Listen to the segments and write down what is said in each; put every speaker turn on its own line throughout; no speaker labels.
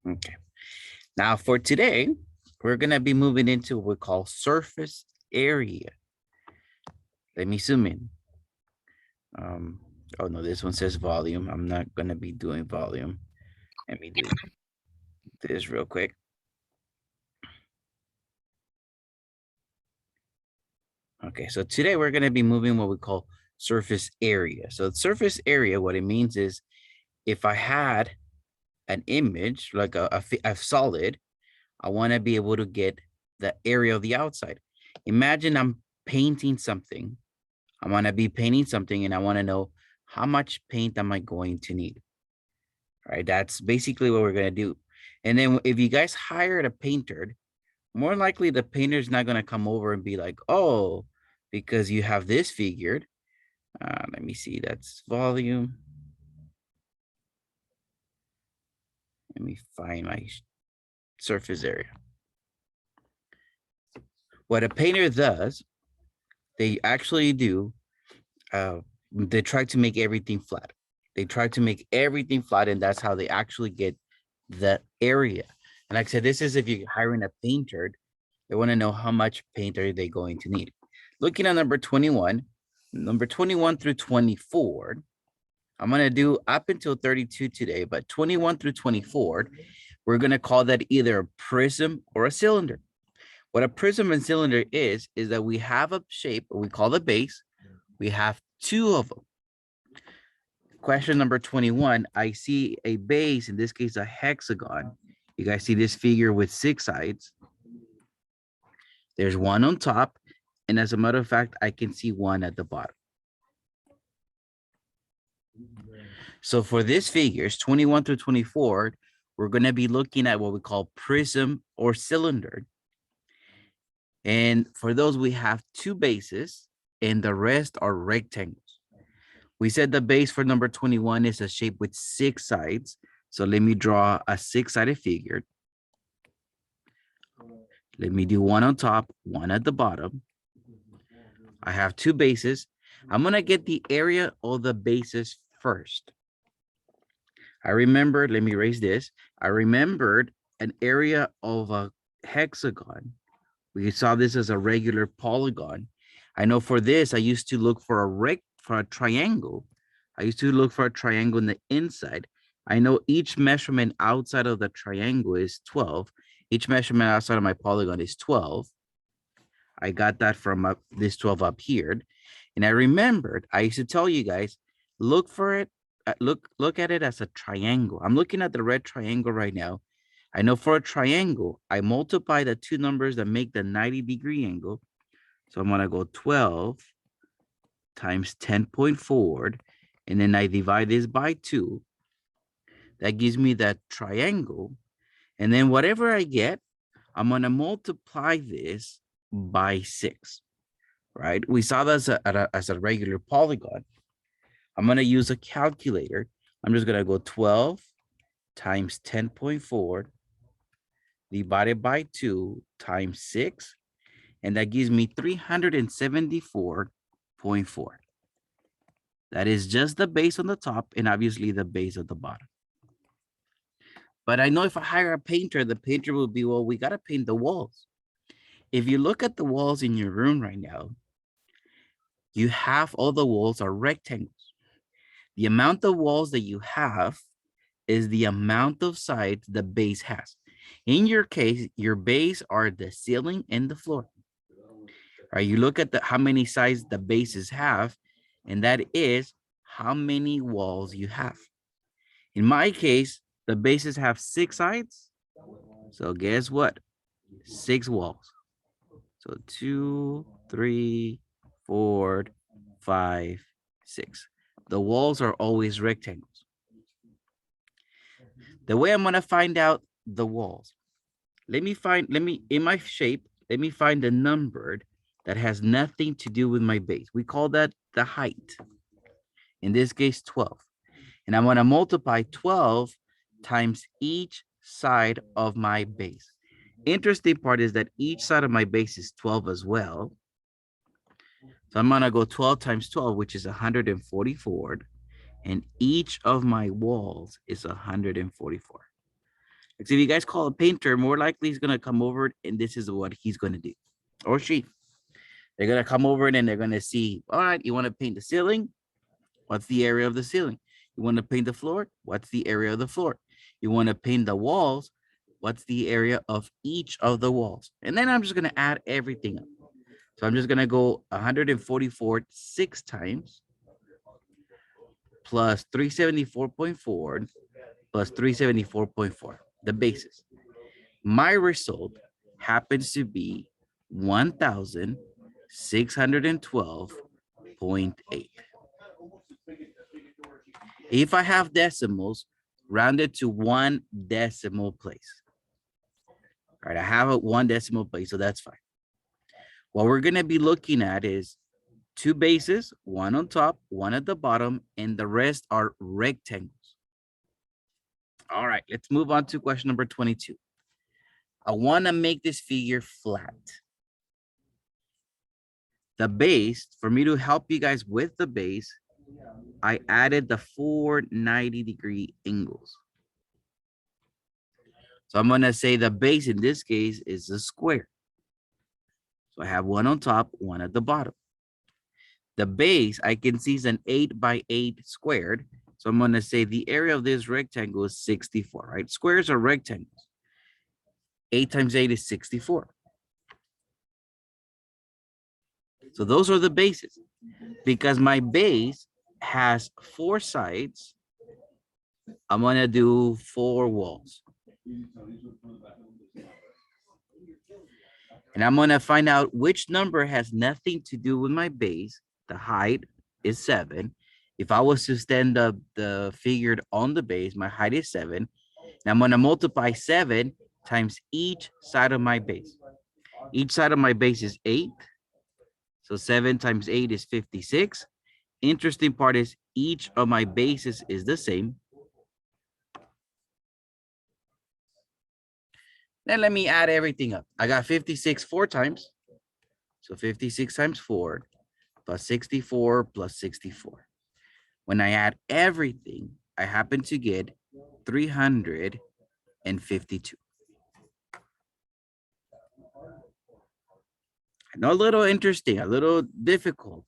Okay. Now for today, we're going to be moving into what we call surface area. Let me zoom in. Oh no, this one says volume. I'm not going to be doing volume. Let me do this real quick. Okay, so today we're going to be moving what we call surface area. So surface area, what it means is if I had an image, like a solid, I want to be able to get the area of the outside. Imagine I'm painting something. I want to be painting something and I want to know how much paint am I going to need. All right, that's basically what we're going to do. And then if you guys hired a painter, more likely the painter is not going to come over and be like, oh, because you have this figured. Let me see, that's volume. Let me find my surface area. What a painter does, they actually do, they try to make everything flat. They try to make everything flat, and that's how they actually get the area. And like I said, this is if you're hiring a painter, they want to know how much paint are they going to need. Looking at number 21 through 24, I'm going to do up until 32 today, but 21 through 24, we're going to call that either a prism or a cylinder. What a prism and cylinder is that we have a shape, we call the base. We have two of them. Question number 21, I see a base, in this case, a hexagon. You guys see this figure with 6 sides. There's one on top, and as a matter of fact, I can see one at the bottom. So for this figures, 21 through 24, we're going to be looking at what we call prism or cylinder. And for those, we have 2 bases, and the rest are rectangles. We said the base for number 21 is a shape with 6 sides. So let me draw a 6-sided figure. Let me do one on top, one at the bottom. I have 2 bases. I'm going to get the area of the bases first. I remembered, let me erase this. I remembered an area of a hexagon. We saw this as a regular polygon. I know for this, I used to look for a triangle. I used to look for a triangle in the inside. I know each measurement outside of the triangle is 12. Each measurement outside of my polygon is 12. I got that from this 12 up here. And I remembered, I used to tell you guys, look for it, look at it as a triangle. I'm looking at the red triangle right now. I know for a triangle, I multiply the 2 numbers that make the 90-degree angle. So I'm going to go 12 times 10.4, and then I divide this by 2. That gives me that triangle. And then whatever I get, I'm going to multiply this by 6, right? We saw that as a regular polygon. I'm going to use a calculator. I'm just going to go 12 times 10.4 divided by 2 times 6, and that gives me 374.4. That is just the base on the top and obviously the base at the bottom. But I know if I hire a painter, the painter will be, well, we got to paint the walls. If you look at the walls in your room right now, you have all the walls are rectangles. The amount of walls that you have is the amount of sides the base has. In your case, your base are the ceiling and the floor. Right? You look at how many sides the bases have, and that is how many walls you have. In my case, the bases have 6 sides. So guess what? 6 walls. So 2, 3, 4, 5, 6. The walls are always rectangles. The way I'm going to find out the walls, in my shape, let me find a number that has nothing to do with my base. We call that the height. In this case, 12. And I'm going to multiply 12 times each side of my base. Interesting part is that each side of my base is 12 as well. So I'm going to go 12 times 12, which is 144. And each of my walls is 144. Like, so if you guys call a painter, more likely he's going to come over and this is what he's going to do. Or she. They're going to come over and then they're going to see, all right, you want to paint the ceiling? What's the area of the ceiling? You want to paint the floor? What's the area of the floor? You want to paint the walls? What's the area of each of the walls? And then I'm just going to add everything up. So I'm just going to go 144 6 times plus 374.4 plus 374.4, the basis. My result happens to be 1,612.8. If I have decimals, round it to 1 decimal place. All right, I have a 1 decimal place, so that's fine. What we're going to be looking at is 2 bases, 1 on top, 1 at the bottom, and the rest are rectangles. All right, let's move on to question number 22. I want to make this figure flat. The base, for me to help you guys with the base, I added the 4 90-degree angles. So I'm going to say the base in this case is a square. So I have 1 on top, 1 at the bottom. The base I can see is an 8 by 8 squared. So I'm going to say the area of this rectangle is 64, right? Squares are rectangles. 8 times 8 is 64. So those are the bases. Because my base has 4 sides, I'm going to do 4 walls. And I'm going to find out which number has nothing to do with my base. The height is 7. If I was to stand up the figure on the base, my height is 7. And I'm going to multiply 7 times each side of my base. Each side of my base is 8. So 7 times 8 is 56. Interesting part is each of my bases is the same. Then let me add everything up. I got 56 4 times. So 56 times 4 plus 64 plus 64. When I add everything, I happen to get 352. I know, a little interesting, a little difficult.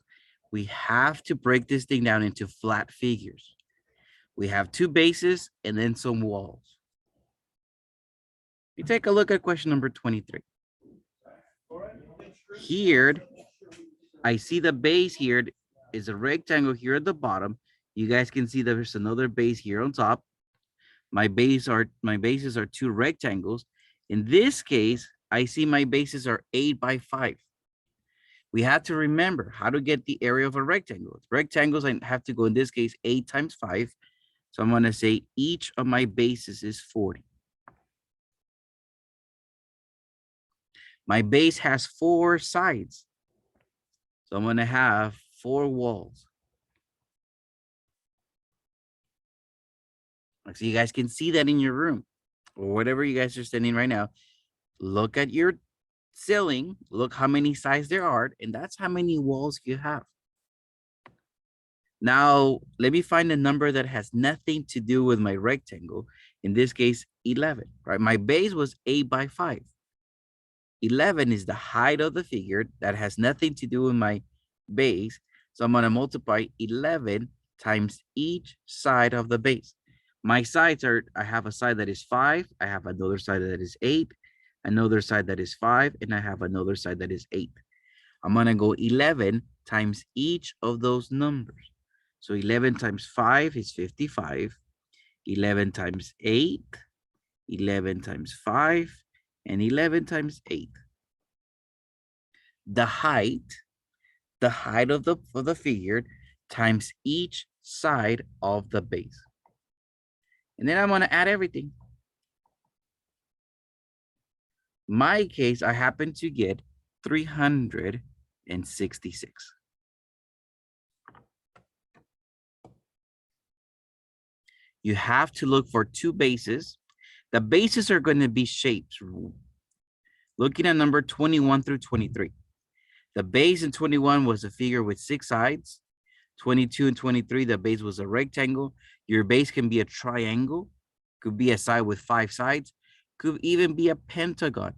We have to break this thing down into flat figures. We have 2 bases and then some walls. We take a look at question number 23. Here, I see the base here is a rectangle here at the bottom. You guys can see there's another base here on top. My bases are 2 rectangles. In this case, I see my bases are 8 by 5. We have to remember how to get the area of a rectangle. Rectangles, I have to go, in this case, 8 times 5. So I'm going to say each of my bases is 40. My base has 4 sides. So I'm going to have 4 walls. So you guys can see that in your room or whatever you guys are standing right now. Look at your ceiling. Look how many sides there are. And that's how many walls you have. Now, let me find a number that has nothing to do with my rectangle. In this case, 11, right? My base was 8 by 5. 11 is the height of the figure that has nothing to do with my base. So I'm going to multiply 11 times each side of the base. My sides are, I have a side that is 5. I have another side that is 8. Another side that is 5. And I have another side that is 8. I'm going to go 11 times each of those numbers. So 11 times 5 is 55. 11 times 8. 11 times 5. And 11 times 8. The height of the figure times each side of the base. And then I'm going to add everything. My case, I happen to get 366. You have to look for 2 bases. The bases are going to be shapes. Looking at number 21 through 23. The base in 21 was a figure with 6 sides. 22 and 23, the base was a rectangle. Your base can be a triangle. Could be a side with 5 sides. could even be a pentagon.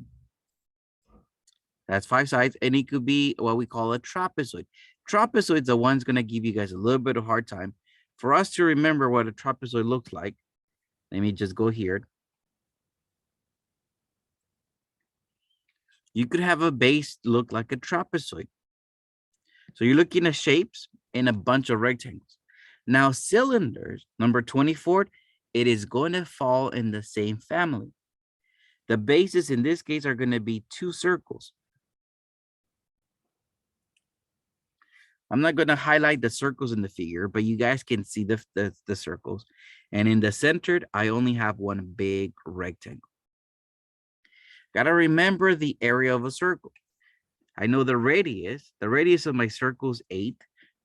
That's 5 sides, and it could be what we call a trapezoid. Trapezoid's the one's gonna give you guys a little bit of hard time. For us to remember what a trapezoid looks like, let me just go here. You could have a base look like a trapezoid. So you're looking at shapes in a bunch of rectangles. Now cylinders, number 24, it is going to fall in the same family. The bases in this case are going to be 2 circles. I'm not going to highlight the circles in the figure, but you guys can see the circles. And in the center, I only have one big rectangle. Got to remember the area of a circle. I know the radius of my circle is 8.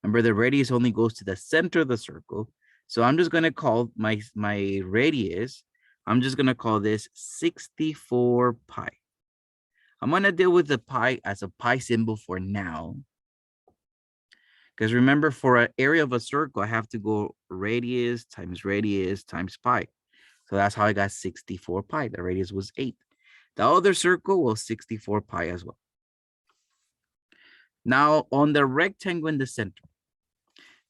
Remember, the radius only goes to the center of the circle. So I'm just going to call my radius, I'm just going to call this 64 pi. I'm going to deal with the pi as a pi symbol for now. Because remember, for an area of a circle, I have to go radius times pi. So that's how I got 64 pi. The radius was 8. The other circle was 64 pi as well. Now, on the rectangle in the center,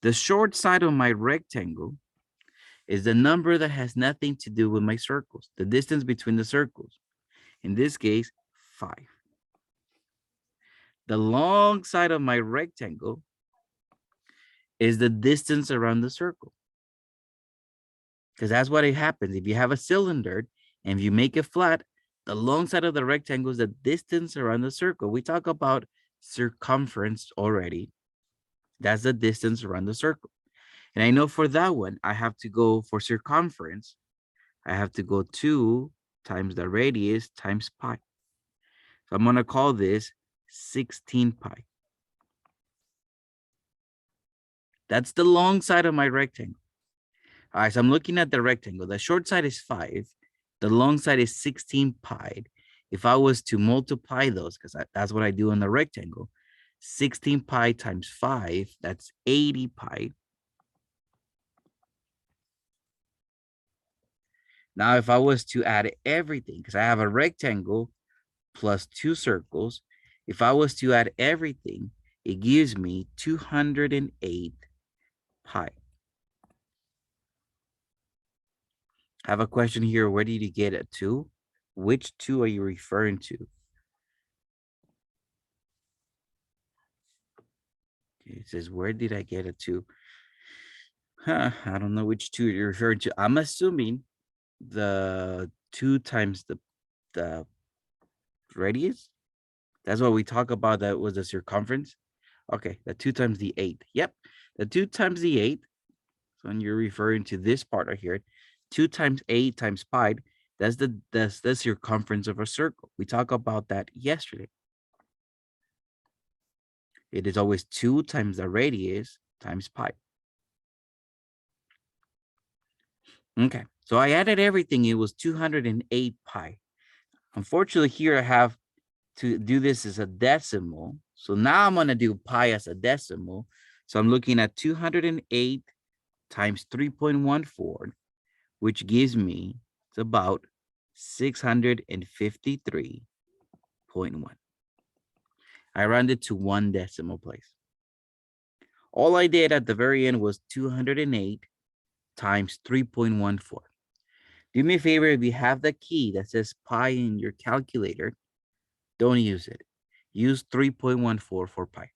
the short side of my rectangle is the number that has nothing to do with my circles, the distance between the circles. In this case, 5. The long side of my rectangle is the distance around the circle. Because that's what it happens. If you have a cylinder and if you make it flat, the long side of the rectangle is the distance around the circle. We talk about circumference already. That's the distance around the circle. And I know for that one, I have to go for circumference. I have to go 2 times the radius times pi. So I'm going to call this 16 pi. That's the long side of my rectangle. All right, so I'm looking at the rectangle. The short side is 5. The long side is 16 pi. If I was to multiply those, because that's what I do on the rectangle, 16 pi times 5, that's 80 pi. Now, if I was to add everything, because I have a rectangle plus 2 circles, if I was to add everything, it gives me 208 pi. I have a question here. Where did you get a 2? Which 2 are you referring to? Okay, it says, where did I get a 2? I don't know which 2 you're referring to. I'm assuming the 2 times the radius. That's what we talk about. That was the circumference. Okay, the 2 times the 8. Yep, the 2 times the 8. So when you're referring to this part right here, 2 times 8 times pi, that's the circumference of a circle. We talked about that yesterday. It is always 2 times the radius times pi. Okay, so I added everything. It was 208 pi. Unfortunately, here I have to do this as a decimal. So now I'm going to do pi as a decimal. So I'm looking at 208 times 3.14, which gives me, it's about 653.1. I rounded to 1 decimal place. All I did at the very end was 208 times 3.14. Do me a favor, if you have the key that says pi in your calculator, don't use it. Use 3.14 for pi.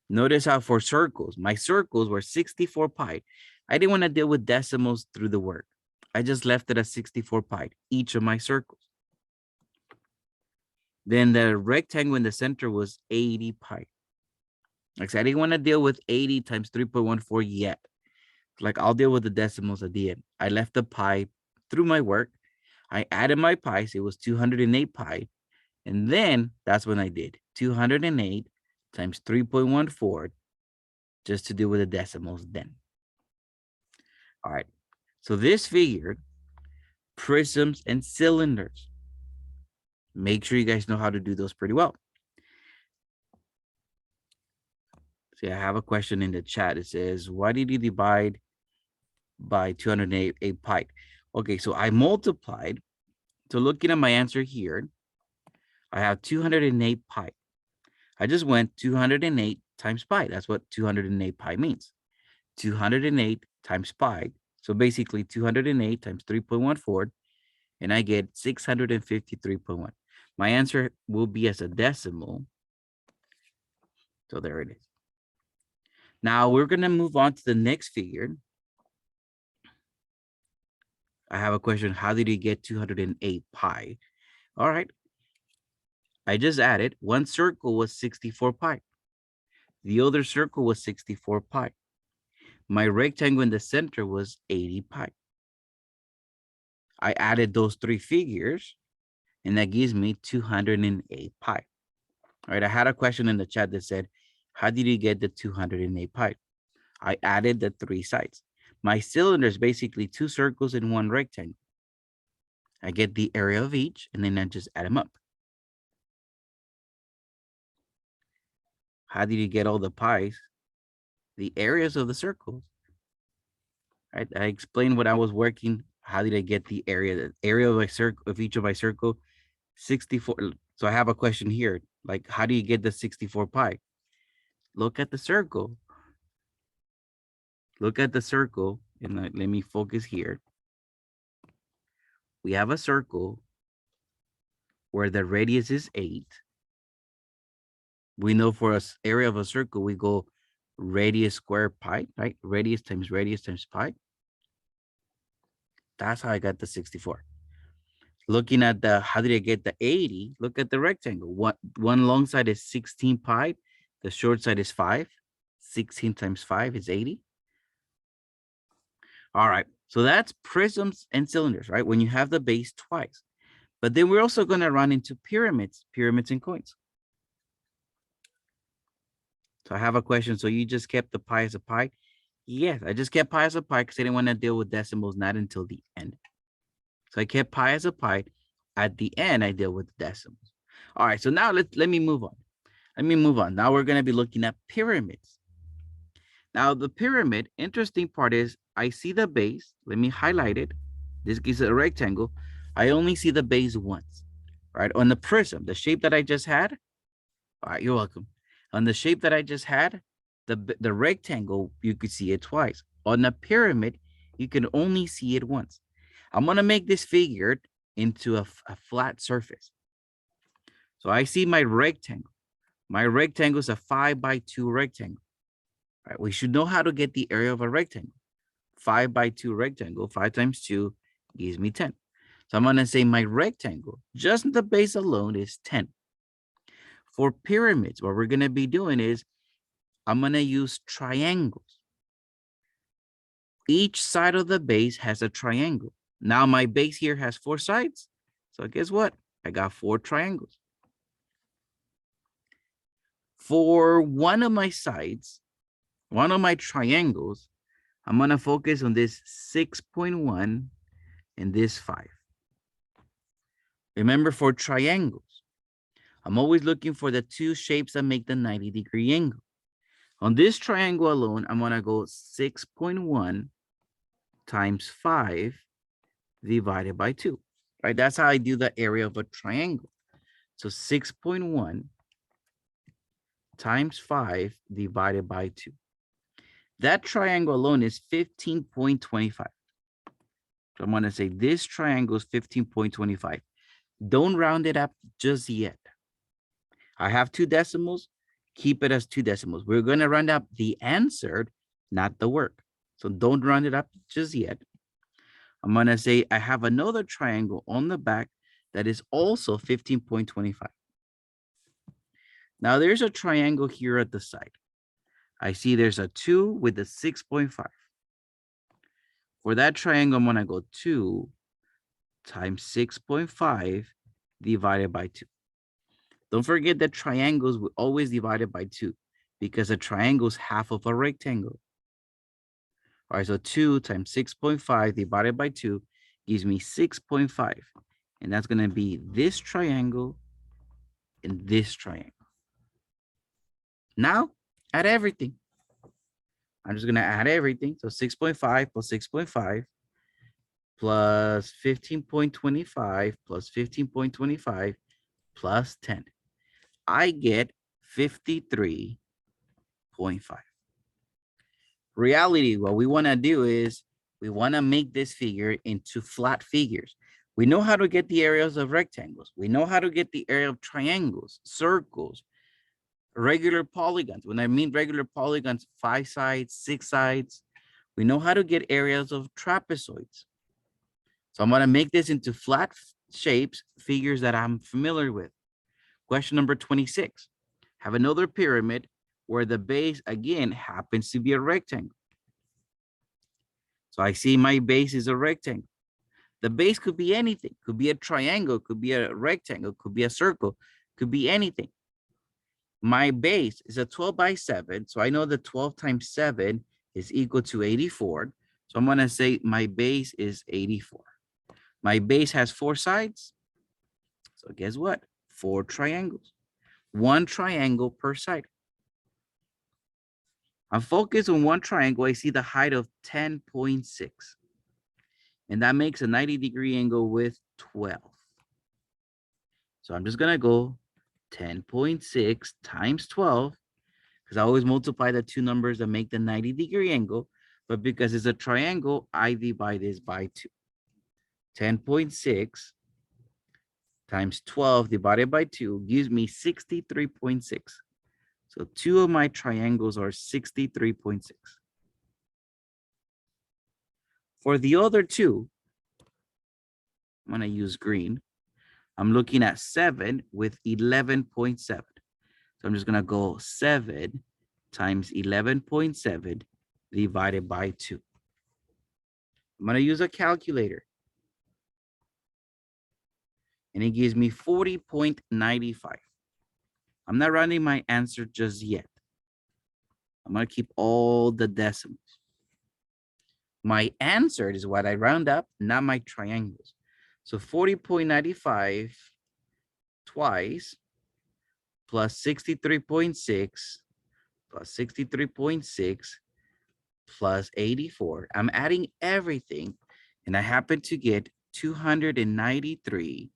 Notice how for circles, my circles were 64 pi. I didn't want to deal with decimals through the word. I just left it at 64 pi, each of my circles. Then the rectangle in the center was 80 pi. Like I said, I didn't want to deal with 80 times 3.14 yet. Like I'll deal with the decimals at the end. I left the pi through my work. I added my pi, so it was 208 pi. And then that's when I did 208 times 3.14 just to deal with the decimals then. All right. So this figure, prisms and cylinders. Make sure you guys know how to do those pretty well. See, I have a question in the chat. It says, why did you divide by 208 pi? Okay, so I multiplied. So looking at my answer here, I have 208 pi. I just went 208 times pi. That's what 208 pi means. 208 times pi. So basically 208 times 3.14, and I get 653.1. My answer will be as a decimal. So there it is. Now we're going to move on to the next figure. I have a question. How did you get 208 pi? All right. I just added one circle was 64 pi. The other circle was 64 pi. My rectangle in the center was 80 pi. I added those three figures, and that gives me 208 pi. All right, I had a question in the chat that said, how did you get the 208 pi? I added the three sides. My cylinder is basically two circles and one rectangle. I get the area of each, and then I just add them up. How did you get all the pies? The areas of the circles. Right? I explained when I was working. How did I get the area? The area of my circle of each of my circle, 64. So I have a question here. Like, how do you get the 64 pi? Look at the circle. Look at the circle, and let me focus here. We have a circle where the radius is 8. We know for an area of a circle, we go radius squared pi, right? Radius times pi. That's how I got the 64. Looking at the, how did I get the 80? Look at the rectangle. One long side is 16 pi. The short side is 5. 16 times 5 is 80. All right. So that's prisms and cylinders, right? When you have the base twice. But then we're also going to run into pyramids and coins. So I have a question. So you just kept the pi as a pi? Yes, I just kept pi as a pi because I didn't want to deal with decimals, not until the end. So I kept pi as a pi. At the end, I deal with the decimals. All right, so now let me move on. Let me move on. Now we're going to be looking at pyramids. Now the pyramid, interesting part is I see the base. Let me highlight it. This gives it a rectangle. I only see the base once, right? On the prism, the shape that I just had. All right, you're welcome. On the shape that I just had, the rectangle, you could see it twice. On the pyramid, you can only see it once. I'm going to make this figure into a flat surface. So I see my rectangle. My rectangle is a 5x2 rectangle. Right, we should know how to get the area of a rectangle. 5x2 rectangle, 5 times 2 gives me 10. So I'm going to say my rectangle, just the base alone, is 10. For pyramids, what we're going to be doing is I'm going to use triangles. Each side of the base has a triangle. Now my base here has 4 sides. So guess what? I got 4 triangles. For one of my sides, one of my triangles, I'm going to focus on this 6.1 and this 5. Remember, for triangles, I'm always looking for the two shapes that make the 90-degree angle. On this triangle alone, I'm going to go 6.1 times 5 divided by 2. Right? That's how I do the area of a triangle. So 6.1 times 5 divided by 2. That triangle alone is 15.25. So I'm going to say this triangle is 15.25. Don't round it up just yet. I have 2 decimals. Keep it as 2 decimals. We're going to round up the answer, not the work. So don't round it up just yet. I'm going to say I have another triangle on the back that is also 15.25. Now there's a triangle here at the side. I see there's a 2 with a 6.5. For that triangle, I'm going to go 2 times 6.5 divided by 2. Don't forget that triangles will always divide it by 2 because a triangle is half of a rectangle. All right, so 2 times 6.5 divided by 2 gives me 6.5. And that's going to be this triangle and this triangle. Now, add everything. I'm just going to add everything. So 6.5 plus 6.5 plus 15.25 plus 15.25 plus 10. I get 53.5. Reality, what we want to do is we want to make this figure into flat figures. We know how to get the areas of rectangles. We know how to get the area of triangles, circles, regular polygons. When I mean regular polygons, 5 sides, 6 sides. We know how to get areas of trapezoids. So I'm going to make this into flat shapes, figures that I'm familiar with. Question number 26. Have another pyramid where the base, again, happens to be a rectangle. So I see my base is a rectangle. The base could be anything. Could be a triangle, could be a rectangle, could be a circle, could be anything. My base is a 12 by 7. So I know that 12 times 7 is equal to 84. So I'm going to say my base is 84. My base has 4 sides. So guess what? 4 triangles. 1 triangle per side. I'm focused on 1 triangle. I see the height of 10.6. And that makes a 90-degree angle with 12. So I'm just going to go 10.6 times 12, because I always multiply the two numbers that make the 90-degree angle. But because it's a triangle, I divide this by 2. 10.6 times 12 divided by 2 gives me 63.6. So 2 of my triangles are 63.6. For the other 2, I'm going to use green. I'm looking at 7 with 11.7. So I'm just going to go 7 times 11.7 divided by 2. I'm going to use a calculator. And it gives me 40.95. I'm not rounding my answer just yet. I'm going to keep all the decimals. My answer is what I round up, not my triangles. So 40.95 twice plus 63.6 plus 63.6 plus 84. I'm adding everything, and I happen to get 293.1.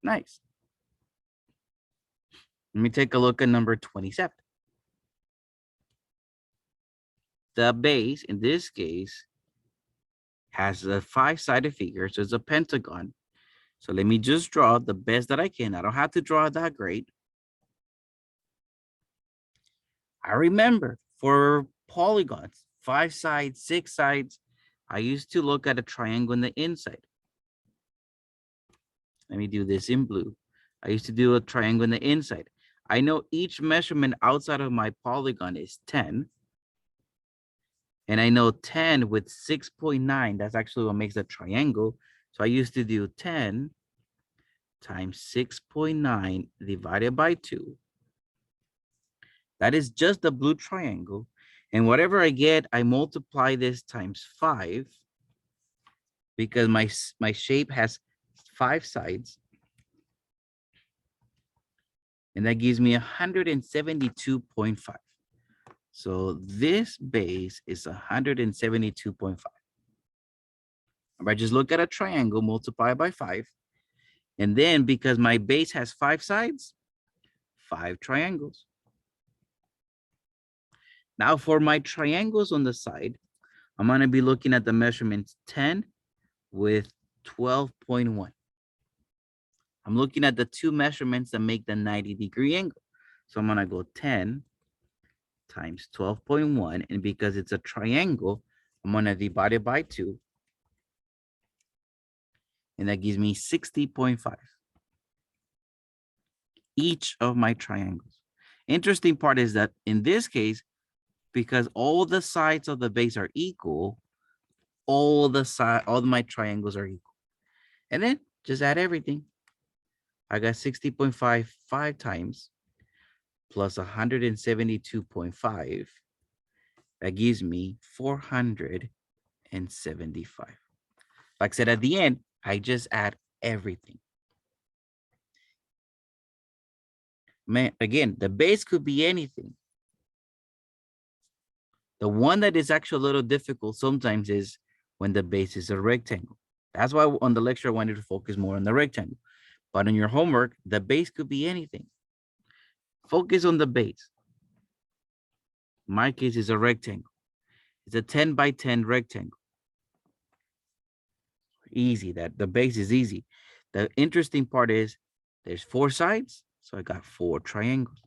Nice. Let me take a look at number 27. The base, in this case, has a 5-sided figure, so it's a pentagon. So let me just draw the best that I can. I don't have to draw that great. I remember for polygons, 5 sides, 6 sides, I used to look at a triangle on the inside. Let me do this in blue. I used to do a triangle on the inside. I know each measurement outside of my polygon is 10. And I know 10 with 6.9, that's actually what makes a triangle. So I used to do 10 times 6.9 divided by 2. That is just the blue triangle. And whatever I get, I multiply this times 5 because my shape has 5 sides. And that gives me 172.5. So this base is 172.5. If I just look at a triangle, multiply by 5. And then because my base has 5 sides, 5 triangles. Now for my triangles on the side, I'm going to be looking at the measurements 10 with 12.1. I'm looking at the two measurements that make the 90-degree angle. So I'm going to go 10 times 12.1. And because it's a triangle, I'm going to divide it by 2. And that gives me 60.5. Each of my triangles. Interesting part is that in this case, because all the sides of the base are equal, all of my triangles are equal. And then just add everything. I got 60.5 5 times plus 172.5. That gives me 475. Like I said, at the end, I just add everything. Man, again, the base could be anything. The one that is actually a little difficult sometimes is when the base is a rectangle. That's why on the lecture I wanted to focus more on the rectangle. But in your homework, the base could be anything. Focus on the base. My case is a rectangle. It's a 10 by 10 rectangle. Easy, that the base is easy. The interesting part is there's 4 sides, so I got 4 triangles.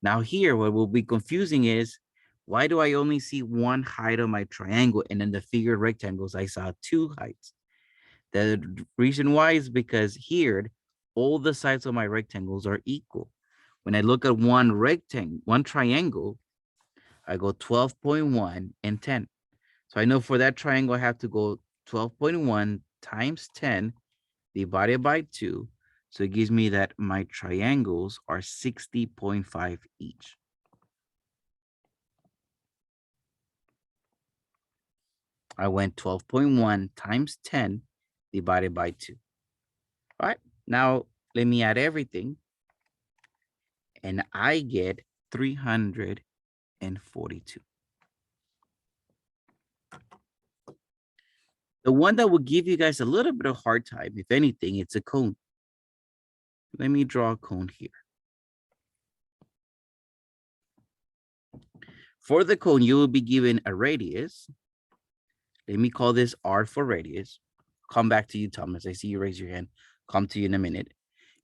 Now here, what will be confusing is, why do I only see one height on my triangle, and in the figured rectangles, I saw 2 heights? The reason why is because here, all the sides of my rectangles are equal. When I look at one rectangle, one triangle, I go 12.1 and 10. So I know for that triangle, I have to go 12.1 times 10 divided by 2. So it gives me that my triangles are 60.5 each. I went 12.1 times 10 divided by 2. All right, now let me add everything. And I get 342. The one that will give you guys a little bit of hard time, if anything, it's a cone. Let me draw a cone here. For the cone, you will be given a radius. Let me call this R for radius. Come back to you, Thomas. I see you raise your hand. Come to you in a minute.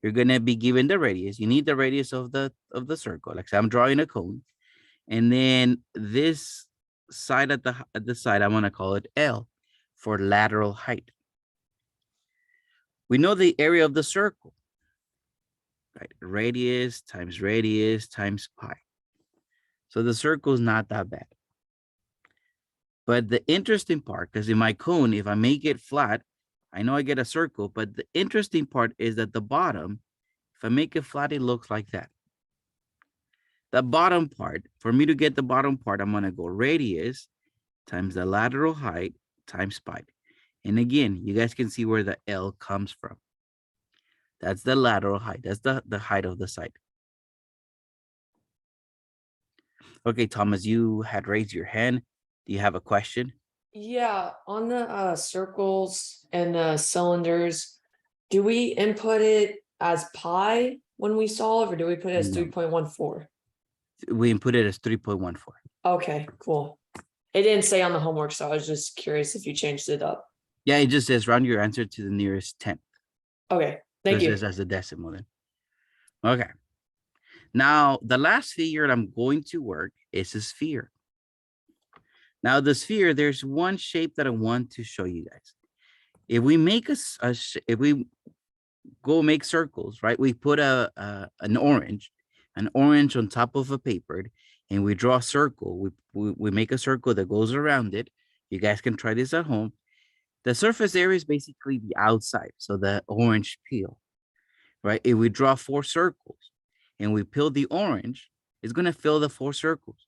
You're gonna be given the radius. You need the radius of the circle. Like, so I'm drawing a cone, and then this side at the side, I'm gonna call it L for lateral height. We know the area of the circle, right? Radius times pi. So the circle is not that bad. But the interesting part, because in my cone, if I make it flat, I know I get a circle, but the interesting part is that the bottom, if I make it flat, it looks like that. The bottom part, for me to get the bottom part, I'm gonna go radius times the lateral height times pi. And again, you guys can see where the L comes from. That's the lateral height. That's the height of the side. Okay, Thomas, you had raised your hand. Do you have a question?
Yeah, on the circles and the cylinders, do we input it as pi when we solve, or do we put it as
No.
3.14?
We input it as 3.14.
Okay, cool. It didn't say on the homework, so I was just curious if you changed it up.
Yeah, it just says round your answer to the nearest 10th.
Okay, thank
So
you.
it says as a decimal then. Okay. Now, the last figure I'm going to work is a sphere. Now, the sphere, there's one shape that I want to show you guys. If we make if we go make circles, right? We put an orange on top of a paper, and we draw a circle. We make a circle that goes around it. You guys can try this at home. The surface area is basically the outside, so the orange peel, right? If we draw 4 circles and we peel the orange, it's going to fill the 4 circles.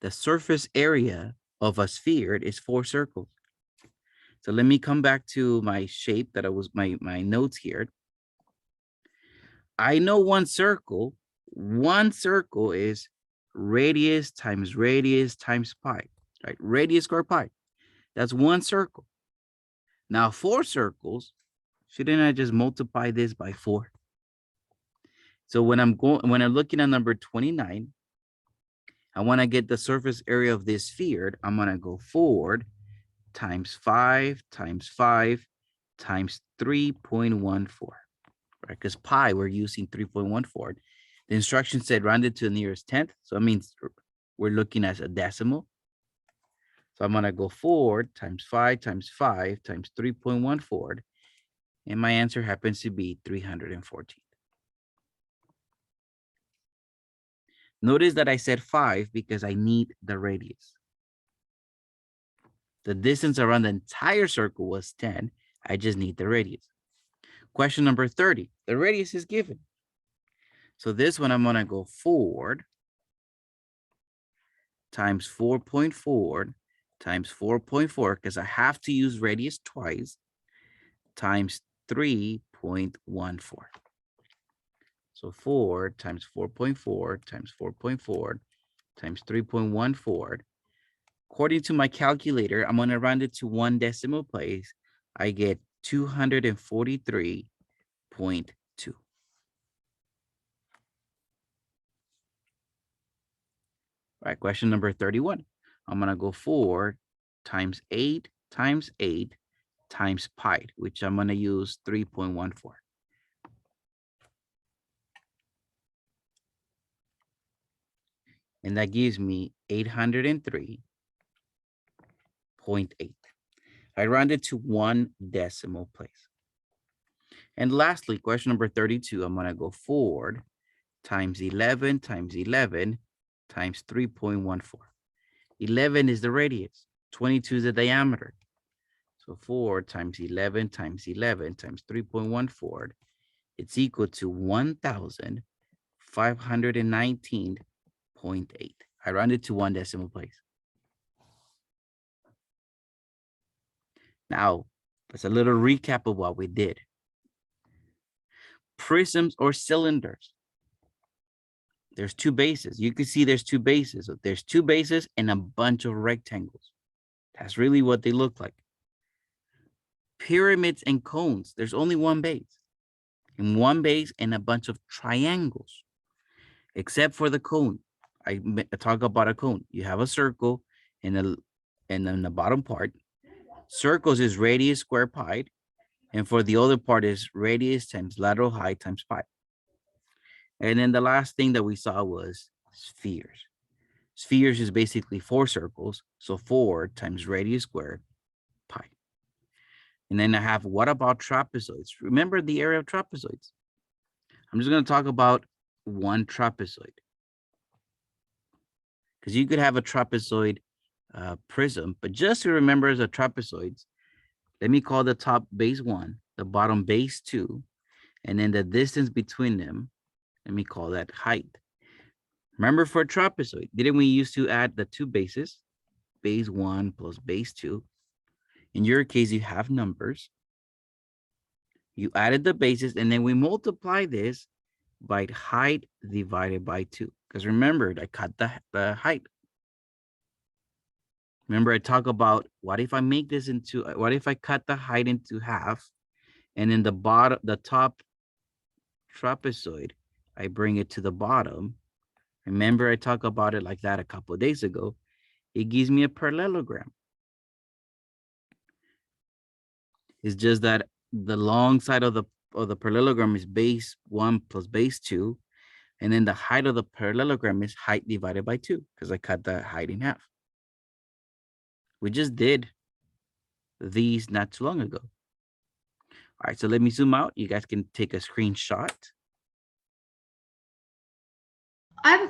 The surface area of a sphere is 4 circles. So let me come back to my shape that I was my notes here. I know one circle is radius times pi, right? Radius squared pi. That's one circle. Now 4 circles, shouldn't I just multiply this by 4? So when I'm looking at number 29, I want to get the surface area of this sphere. I'm going to go 4 times 5 times 5 times 3.14, right? Because pi, we're using 3.14. The instruction said round it to the nearest 10th. So it means we're looking at a decimal. So I'm going to go 4 times 5 times 5 times 3.14. And my answer happens to be 314. Notice that I said 5 because I need the radius. The distance around the entire circle was 10. I just need the radius. Question number 30. The radius is given. So this one, I'm going to go 4 times 4.4 times 4.4, because I have to use radius twice, times 3.14. So 4 times 4.4 times 4.4 times 3.14. According to my calculator, I'm going to round it to 1 decimal place. I get 243.2. All right, question number 31. I'm going to go 4 times 8 times 8 times pi, which I'm going to use 3.14. And that gives me 803.8. I round it to 1 decimal place. And lastly, question number 32, I'm going to go 4 times 11 times 11 times 3.14. 11 is the radius, 22 is the diameter. So 4 times 11 times 11 times 3.14, it's equal to 1,519.8. I round it to 1 decimal place. Now, that's a little recap of what we did. Prisms or cylinders. There's 2 bases. You can see there's 2 bases. There's 2 bases and a bunch of rectangles. That's really what they look like. Pyramids and cones, there's only 1 base. And 1 base and a bunch of triangles. Except for the cone. I talk about a cone. You have a circle and then the bottom part. Circles is radius square pi. And for the other part is radius times lateral height times pi. And then the last thing that we saw was spheres. Spheres is basically 4 circles. So 4 times radius squared pi. And then I have, what about trapezoids? Remember the area of trapezoids? I'm just going to talk about one trapezoid. Because you could have a trapezoid prism, but just to remember as a trapezoids, let me call the top base 1, the bottom base 2, and then the distance between them, let me call that height. Remember for a trapezoid, didn't we used to add the 2 bases? Base 1 plus base 2. In your case, you have numbers. You added the bases, and then we multiply this by height divided by 2. Because remember, I cut the height. Remember, I talk about what if I make this into, what if I cut the height into half, and then the top trapezoid, I bring it to the bottom. Remember, I talked about it like that a couple of days ago. It gives me a parallelogram. It's just that the long side of the parallelogram is base 1 plus base 2, and then the height of the parallelogram is height divided by 2 because I cut the height in half. We just did these not too long ago. All right, so let me zoom out. You guys can take a screenshot.
I'm